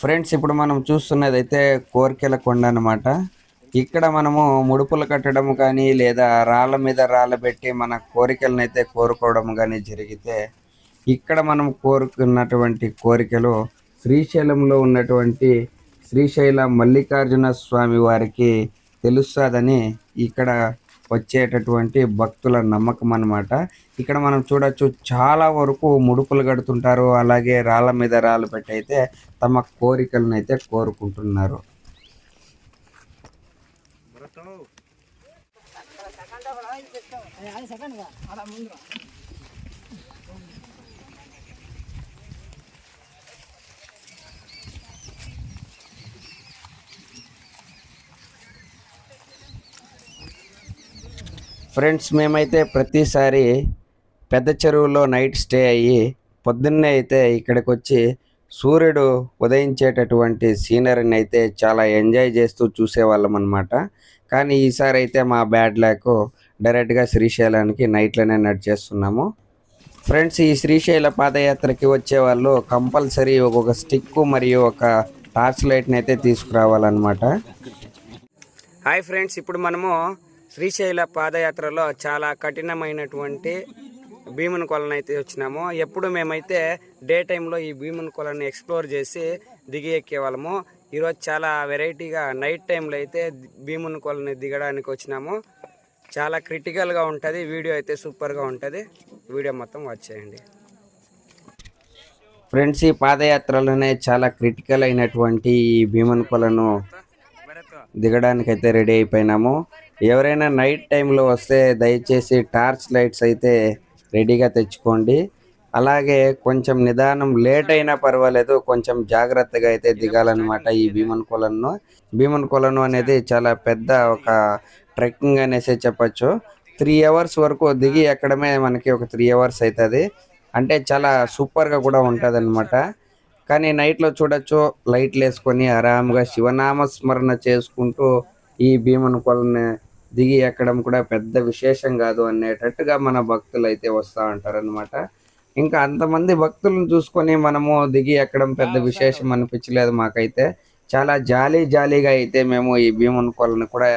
ఫ్రెండ్స్, ఇప్పుడు మనం చూస్తున్నది అయితే కోరికల కొండ అన్నమాట. ఇక్కడ మనము ముడుపులు కట్టడం కానీ లేదా రాళ్ళ మీద రాళ్ళ పెట్టి మన కోరికలను అయితే కోరుకోవడం కానీ జరిగితే ఇక్కడ మనం కోరుకున్నటువంటి కోరికలు శ్రీశైలంలో ఉన్నటువంటి శ్రీశైల మల్లికార్జున స్వామి వారికి తెలుస్తుందని ఇక్కడ వచ్చేటటువంటి భక్తుల నమ్మకం అన్నమాట. ఇక్కడ మనం చూడొచ్చు, చాలా వరకు ముడుపులు కడుతుంటారు, అలాగే రాళ్ళ మీద రాళ్ళు పెట్టి అయితే తమ కోరికలను అయితే కోరుకుంటున్నారు. ఫ్రెండ్స్, మేమైతే ప్రతిసారి పెద్ద చెరువులో నైట్ స్టే అయ్యి పొద్దున్నే అయితే ఇక్కడికి వచ్చి సూర్యుడు ఉదయించేటటువంటి సీనరీని అయితే చాలా ఎంజాయ్ చేస్తూ చూసేవాళ్ళం అన్నమాట. కానీ ఈసారి అయితే మా బ్యాడ్ లక్ డైరెక్ట్గా శ్రీశైలానికి నైట్లోనే నడిచేస్తున్నాము. ఫ్రెండ్స్, ఈ శ్రీశైల పాదయాత్రకి వచ్చే వాళ్ళు కంపల్సరీ ఒక స్టిక్ మరియు ఒక టార్చ్ లైట్ని అయితే తీసుకురావాలన్నమాట. హాయ్ ఫ్రెండ్స్, ఇప్పుడు మనము శ్రీశైల పాదయాత్రలో చాలా కఠినమైనటువంటి భీముని కొలను అయితే వచ్చినాము. ఎప్పుడు మేమైతే డే టైంలో ఈ భీముని కొలను ఎక్స్ప్లోర్ చేసి దిగి ఎక్కేవాళ్ళము. ఈరోజు చాలా వెరైటీగా నైట్ టైంలో అయితే భీముని కొలని దిగడానికి వచ్చినాము. చాలా క్రిటికల్గా ఉంటుంది. వీడియో అయితే సూపర్గా ఉంటుంది. వీడియో మొత్తం వాచ్ చేయండి. ఫ్రెండ్స్, ఈ పాదయాత్రలోనే చాలా క్రిటికల్ అయినటువంటి ఈ భీముని కొలను దిగడానికైతే రెడీ అయిపోయినాము. ఎవరైనా నైట్ టైంలో వస్తే దయచేసి టార్చ్ లైట్స్ అయితే రెడీగా తెచ్చుకోండి. అలాగే కొంచెం నిదానం, లేట్ అయినా పర్వాలేదు, కొంచెం జాగ్రత్తగా అయితే దిగాలన్నమాట ఈ భీముని కొలను అనేది చాలా పెద్ద ఒక ట్రెక్కింగ్ అనేసి చెప్పచ్చు. 3 hours వరకు దిగి ఎక్కడమే మనకి ఒక 3 hours అవుతుంది. అంటే చాలా సూపర్గా కూడా ఉంటుంది అనమాట. కానీ నైట్లో చూడొచ్చు, లైట్లు వేసుకొని ఆరాముగా శివనామ స్మరణ చేసుకుంటూ ఈ భీముని కొలను దిగి ఎక్కడం కూడా పెద్ద విశేషం కాదు అనేటట్టుగా మన భక్తులు అయితే వస్తూ ఉంటారు అనమాట. ఇంకా అంతమంది భక్తులను చూసుకొని మనము దిగి ఎక్కడం పెద్ద విశేషం అనిపించలేదు మాకైతే. చాలా జాలీగా అయితే మేము ఈ భీముని కొలను కూడా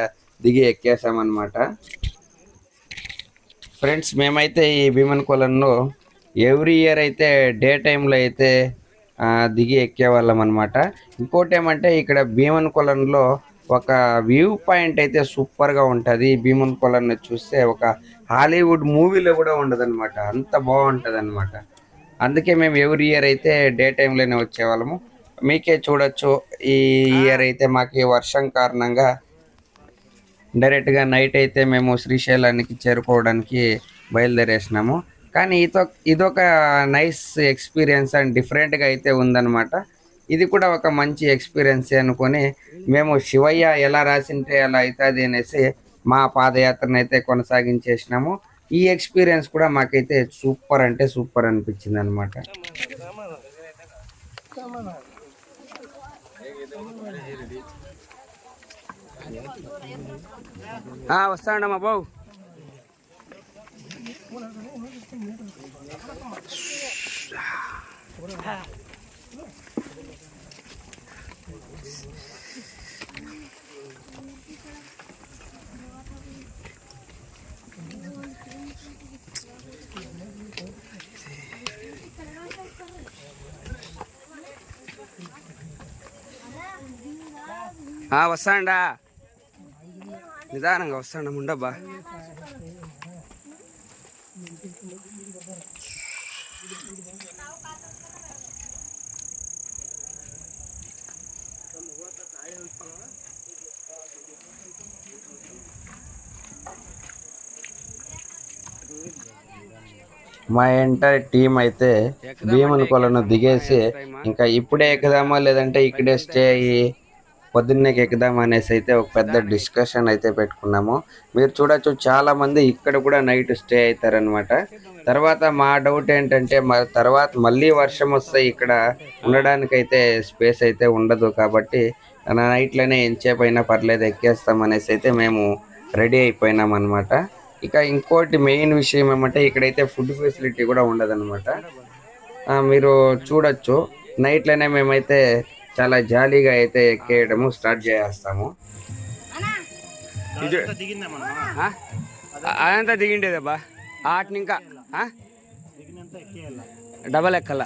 దిగి ఎక్కేసామన్నమాట. ఫ్రెండ్స్, మేమైతే ఈ భీముని కొలను ఎవ్రీ ఇయర్ అయితే డే టైంలో అయితే దిగి ఎక్కేవాళ్ళం అనమాట. ఇంకోటి ఏమంటే, ఇక్కడ భీముని కొలనులో ఒక వ్యూ పాయింట్ అయితే సూపర్గా ఉంటుంది. భీముని కొలను చూస్తే ఒక హాలీవుడ్ మూవీలో కూడా ఉండదన్నమాట, అంత బాగుంటుంది అనమాట. అందుకే మేము ఎవ్రీ ఇయర్ అయితే డే టైంలోనే వచ్చేవాళ్ళము. మీకే చూడొచ్చు, ఈ ఇయర్ అయితే మాకు వర్షం కారణంగా డైరెక్ట్గా నైట్ అయితే మేము శ్రీశైలానికి చేరుకోవడానికి బయలుదేరేసినాము. కానీ ఇదొక నైస్ ఎక్స్పీరియన్స్ అండ్ డిఫరెంట్గా అయితే ఉందన్నమాట. ఇది కూడా ఒక మంచి ఎక్స్పీరియన్స్ అనుకొని మేము శివయ్య ఎలా రాసింటే అలా అవుతుంది అనేసి మా పాదయాత్రను అయితే కొనసాగించేసినాము. ఈ ఎక్స్పీరియన్స్ కూడా మాకైతే సూపర్ అంటే సూపర్ అనిపించింది అనమాట. వస్తాడమ్మా బాబు. వస్తాడా, నిదానంగా వస్తాడా, ఉండబ్బా. మా ఎంటైర్ టీం అయితే భీముని కొలను దిగేసి ఇంకా ఇప్పుడే ఎక్కుదామా లేదంటే ఇక్కడే స్టే అయ్యి పొద్దున్నే ఎక్కుదాం అనేసి అయితే ఒక పెద్ద డిస్కషన్ అయితే పెట్టుకున్నాము. మీరు చూడొచ్చు చాలా మంది ఇక్కడ కూడా నైట్ స్టే అవుతారనమాట. తర్వాత మా డౌట్ ఏంటంటే తర్వాత మళ్ళీ వర్షం వస్తే ఇక్కడ ఉండడానికైతే స్పేస్ అయితే ఉండదు, కాబట్టి నైట్లోనే ఎంతసేపు అయినా పర్లేదు ఎక్కేస్తాం అనేసి అయితే మేము రెడీ అయిపోయినాం అనమాట. ఇక ఇంకోటి మెయిన్ విషయం ఏమంటే ఇక్కడైతే ఫుడ్ ఫెసిలిటీ కూడా ఉండదన్నమాట. మీరు చూడొచ్చు నైట్లోనే మేమైతే చాలా జాలీగా అయితే ఎక్కేయడము స్టార్ట్ చేస్తాము. అదంతా దిగిండేదబ్బా ఆటని ఇంకా డబల్ ఎక్కల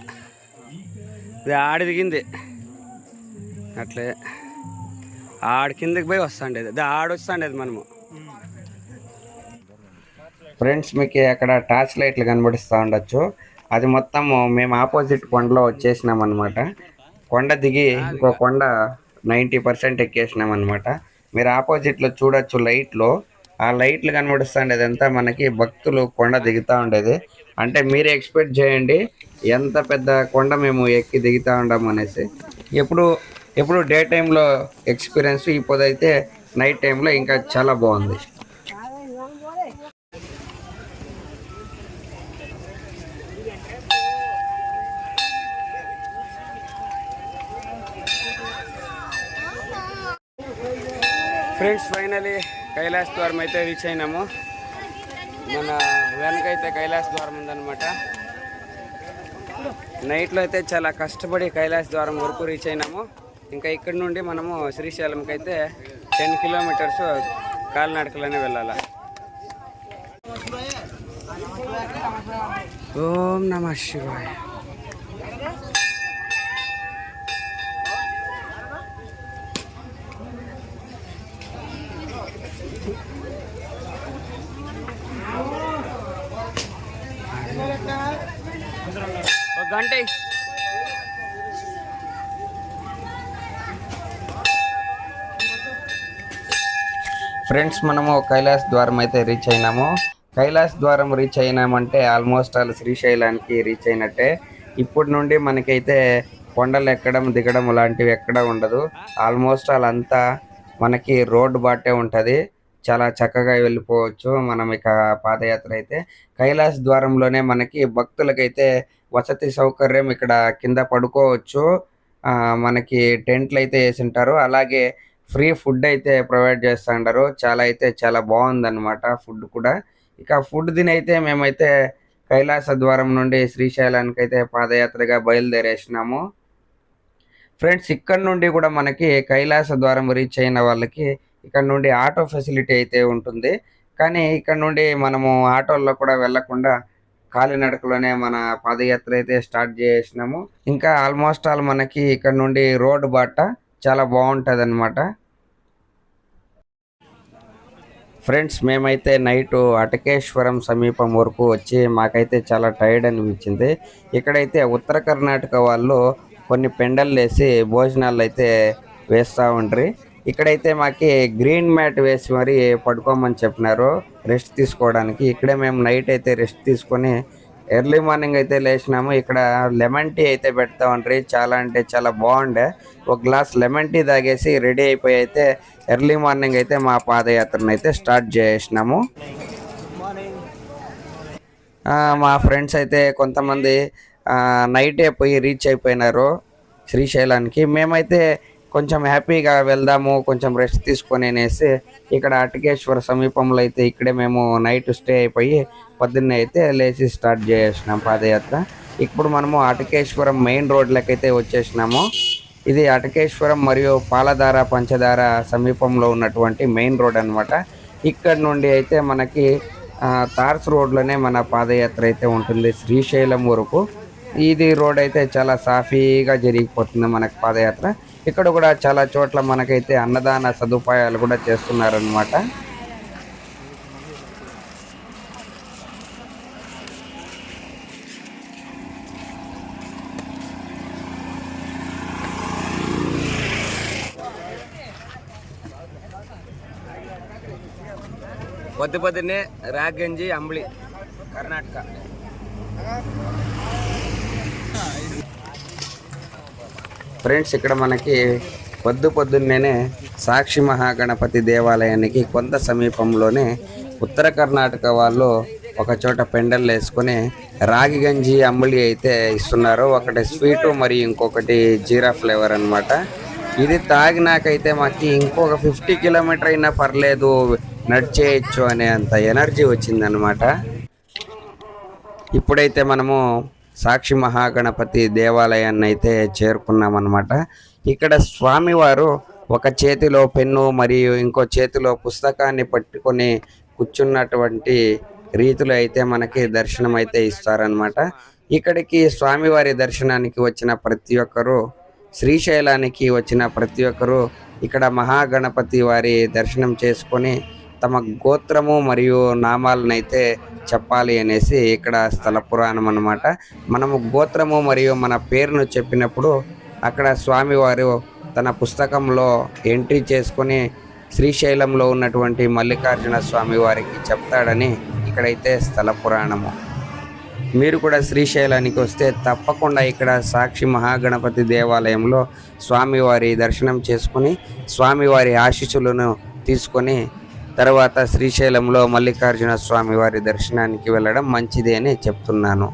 ఆడ దిగింది అట్లే ఆడ కిందకి పోయి వస్తాండేది ఆడొస్తాండేది మనము. ఫ్రెండ్స్ మీకు అక్కడ టార్చ్ లైట్లు కనబడిస్తూ ఉండొచ్చు, అది మొత్తం మేము ఆపోజిట్ కొండలో వచ్చేసినాం అనమాట. కొండ దిగి ఇంకో కొండ 90% ఎక్కేసినాం అనమాట. మీరు ఆపోజిట్లో చూడొచ్చు లైట్లో, ఆ లైట్లు కనబడిస్తుండేదంతా మనకి భక్తులు కొండ దిగుతూ ఉండేది. అంటే మీరు ఎక్స్పెక్ట్ చేయండి ఎంత పెద్ద కొండ మేము ఎక్కి దిగుతూ ఉంటాము అనేసి. ఎప్పుడు డే టైంలో ఎక్స్పీరియన్స్, ఇప్పుడైతే నైట్ టైంలో ఇంకా చాలా బాగుంది. ఫ్రెండ్స్ ఫైనలీ కైలాస్ ద్వారం అయితే రీచ్ అయినాము. మన వెనకైతే కైలాస్ ద్వారం ఉందన్నమాట. నైట్లో అయితే చాలా కష్టపడి కైలాస్ ద్వారం వరకు రీచ్ అయినాము. ఇంకా ఇక్కడ నుండి మనము శ్రీశైలంకి అయితే 10 కిలోమీటర్స్ కాలినడకలోనే వెళ్ళాలి. ఓం నమః శివాయ. గంట ఫ్రెండ్స్ మనము కైలాస్ ద్వారం అయితే రీచ్ అయినాము. కైలాస్ ద్వారం రీచ్ అయినామంటే ఆల్మోస్ట్ ఆల్ శ్రీశైలానికి రీచ్ అయినట్టే. ఇప్పటి నుండి మనకైతే కొండలు ఎక్కడం దిగడం లాంటివి ఎక్కడ ఉండదు. ఆల్మోస్ట్ ఆల్ అంతా మనకి రోడ్డు బాటే ఉంటుంది, చాలా చక్కగా వెళ్ళిపోవచ్చు మనం. ఇక పాదయాత్ర అయితే కైలాస్ ద్వారంలోనే మనకి భక్తులకైతే వసతి సౌకర్యం, ఇక్కడ కింద పడుకోవచ్చు, మనకి టెంట్లు అయితే వేసి ఉంటారు, అలాగే ఫ్రీ ఫుడ్ అయితే ప్రొవైడ్ చేస్తూ ఉంటారు. చాలా బాగుందన్నమాట ఫుడ్ కూడా. ఇక ఫుడ్ తినైతే మేమైతే కైలాస ద్వారం నుండి శ్రీశైలానికి అయితే పాదయాత్రగా బయలుదేరేసినాము. ఫ్రెండ్స్ ఇక్కడ నుండి కూడా మనకి కైలాస ద్వారం రీచ్ అయిన వాళ్ళకి ఇక్కడ నుండి ఆటో ఫెసిలిటీ అయితే ఉంటుంది. కానీ ఇక్కడ నుండి మనము ఆటోల్లో కూడా వెళ్లకుండా కాలినడకలోనే మన పాదయాత్ర అయితే స్టార్ట్ చేసినాము. ఇంకా ఆల్మోస్ట్ ఆల్ మనకి ఇక్కడ నుండి రోడ్డు బాట చాలా బాగుంటుంది అనమాట. ఫ్రెండ్స్ మేమైతే నైటు అటకేశ్వరం సమీపం వరకు వచ్చి మాకైతే చాలా టైర్డ్ అనిపించింది. ఇక్కడైతే ఉత్తర కర్ణాటక వాళ్ళు కొన్ని పెండలు వేసి భోజనాలు అయితే వేస్తూ ఉంటారు. ఇక్కడైతే మాకి గ్రీన్ మ్యాట్ వేసి మరి పడుకోమని చెప్పినారు రెస్ట్ తీసుకోవడానికి. ఇక్కడే మేము నైట్ అయితే రెస్ట్ తీసుకొని ఎర్లీ మార్నింగ్ అయితే లేచినాము. ఇక్కడ లెమన్ టీ అయితే పెడతా ఉంటారు, చాలా అంటే చాలా బాగుండే. ఒక గ్లాస్ లెమన్ టీ తాగేసి రెడీ అయిపోయి అయితే ఎర్లీ మార్నింగ్ అయితే మా పాదయాత్రను అయితే స్టార్ట్ చేసినాము. మా ఫ్రెండ్స్ అయితే కొంతమంది నైటే పోయి రీచ్ అయిపోయినారు శ్రీశైలానికి. మేమైతే కొంచెం హ్యాపీగా వెళ్దాము, కొంచెం రెస్ట్ తీసుకొని అనేసి ఇక్కడ అటకేశ్వర సమీపంలో అయితే ఇక్కడే మేము నైట్ స్టే అయిపోయి పొద్దున్నే అయితే లేచి స్టార్ట్ చేసినాం పాదయాత్ర. ఇప్పుడు మనము అటకేశ్వరం మెయిన్ రోడ్లకైతే వచ్చేసినాము. ఇది అటకేశ్వరం మరియు పాలధార పంచదార సమీపంలో ఉన్నటువంటి మెయిన్ రోడ్ అనమాట. ఇక్కడ నుండి అయితే మనకి తార్స్ రోడ్లోనే మన పాదయాత్ర అయితే ఉంటుంది శ్రీశైలం వరకు. ఇది రోడ్ అయితే చాలా సాఫీగా జరిగిపోతుంది మనకి పాదయాత్ర. ఇక్కడ కూడా చాలా చోట్ల మనకైతే అన్నదాన సదుపాయాలు కూడా చేస్తున్నారనమాట. పొద్దున్నే రాగంజి అంబలి కర్ణాటక. ఫ్రెండ్స్, ఇక్కడ మనకి పొద్దున్నేనే సాక్షి మహాగణపతి దేవాలయానికి కొంత సమీపంలోనే ఉత్తర కర్ణాటక వాళ్ళు ఒక చోట పెండలు వేసుకొని రాగి గంజి అంబలి అయితే ఇస్తున్నారు. ఒకటి స్వీటు మరియు ఇంకొకటి జీరా ఫ్లేవర్ అన్నమాట. ఇది తాగినాకైతే మాకు ఇంకొక 50 కిలోమీటర్ అయినా పర్లేదు నడిచేయచ్చు అనే అంత ఎనర్జీ వచ్చిందనమాట. ఇప్పుడైతే మనము సాక్షి మహాగణపతి దేవాలయాన్ని అయితే చేరుకున్నామన్నమాట. ఇక్కడ స్వామివారు ఒక చేతిలో పెన్ను మరియు ఇంకో చేతిలో పుస్తకాన్ని పట్టుకొని కూర్చున్నటువంటి రీతిలో అయితే మనకి దర్శనం అయితే ఇస్తారనమాట. ఇక్కడికి స్వామివారి దర్శనానికి వచ్చిన ప్రతి ఒక్కరూ, శ్రీశైలానికి వచ్చిన ప్రతి ఒక్కరూ ఇక్కడ మహాగణపతి వారి దర్శనం చేసుకొని తమ గోత్రము మరియు నామాలను అయితే చెప్పాలి అనేసి ఇక్కడ స్థల పురాణం అన్నమాట. మనము గోత్రము మరియు మన పేరును చెప్పినప్పుడు అక్కడ స్వామివారు తన పుస్తకంలో ఎంట్రీ చేసుకొని శ్రీశైలంలో ఉన్నటువంటి మల్లికార్జున స్వామి వారికి చెప్తాడని ఇక్కడైతే స్థల పురాణము. మీరు కూడా శ్రీశైలానికి వస్తే తప్పకుండా ఇక్కడ సాక్షి మహాగణపతి దేవాలయంలో స్వామివారి దర్శనం చేసుకుని స్వామివారి ఆశీస్సులను తీసుకొని తర్వాత శ్రీశైలంలో మల్లికార్జున స్వామి వారి దర్శనానికి వెళ్ళడం మంచిది అని చెప్తున్నాను.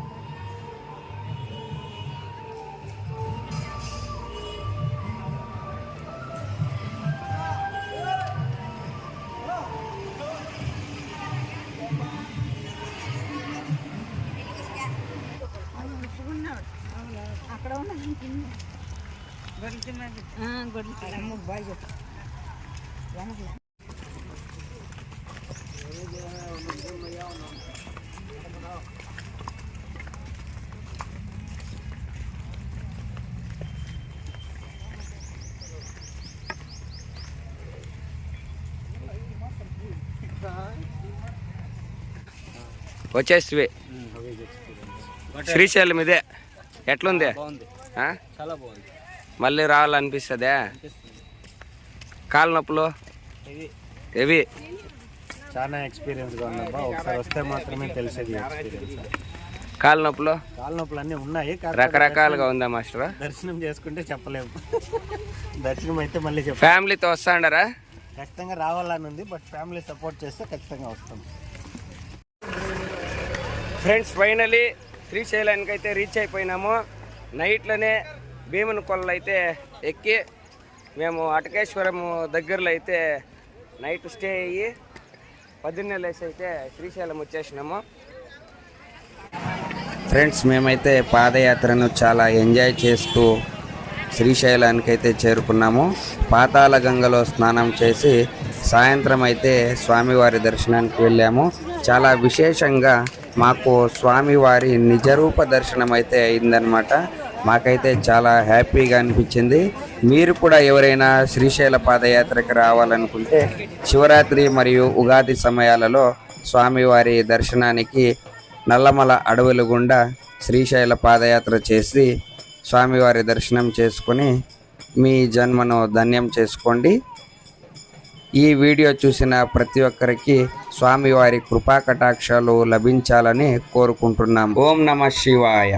వచ్చేసి శ్రీశైలం ఇదే ఎట్లుంది? చాలా బాగుంది. మళ్ళీ రావాలనిపిస్తుందా? కాళ్ళ నొప్పులు ఇవి చాలా ఎక్స్పీరియన్స్ గా ఉందబ్బా. ఒకసారి వస్తే మాత్రమే తెలిసేది ఎక్స్పీరియన్స్. కాళ్ళ నొప్పులు అన్నీ ఉన్నాయి, రకరకాలుగా ఉందా మాస్టర్? దర్శనం చేసుకుంటే చెప్పలేము. దర్శనం అయితే మళ్ళీ ఫ్యామిలీతో వస్తాండారా? ఖచ్చితంగా రావాలని ఉంది, బట్ ఫ్యామిలీ సపోర్ట్ చేస్తే ఖచ్చితంగా వస్తాం. ఫ్రెండ్స్, ఫైనలీ శ్రీశైలానికి అయితే రీచ్ అయిపోయినాము. నైట్లోనే భీమన్ కొల్లు అయితే ఎక్కి మేము అటకేశ్వరం దగ్గరలో అయితే నైట్ స్టే అయ్యి పొద్దున్నే లేసి అయితే శ్రీశైలం వచ్చేసినాము. ఫ్రెండ్స్, మేమైతే పాదయాత్రను చాలా ఎంజాయ్ చేస్తూ శ్రీశైలానికి అయితే చేరుకున్నాము. పాతాళ గంగలో స్నానం చేసి సాయంత్రం అయితే స్వామివారి దర్శనానికి వెళ్ళాము. చాలా విశేషంగా మాకు స్వామివారి నిజరూప దర్శనం అయితే అయిందనమాట. మాకైతే చాలా హ్యాపీగా అనిపించింది. మీరు కూడా ఎవరైనా శ్రీశైల పాదయాత్రకు రావాలనుకుంటే శివరాత్రి మరియు ఉగాది సమయాలలో స్వామివారి దర్శనానికి నల్లమల అడవుల గుండా శ్రీశైల పాదయాత్ర చేసి స్వామివారి దర్శనం చేసుకొని మీ జన్మను ధన్యం చేసుకోండి. ఈ వీడియో చూసిన ప్రతి ఒక్కరికి స్వామివారి కృపా కటాక్షాలు లభించాలని కోరుకుంటున్నాం. ఓం నమః శివాయ.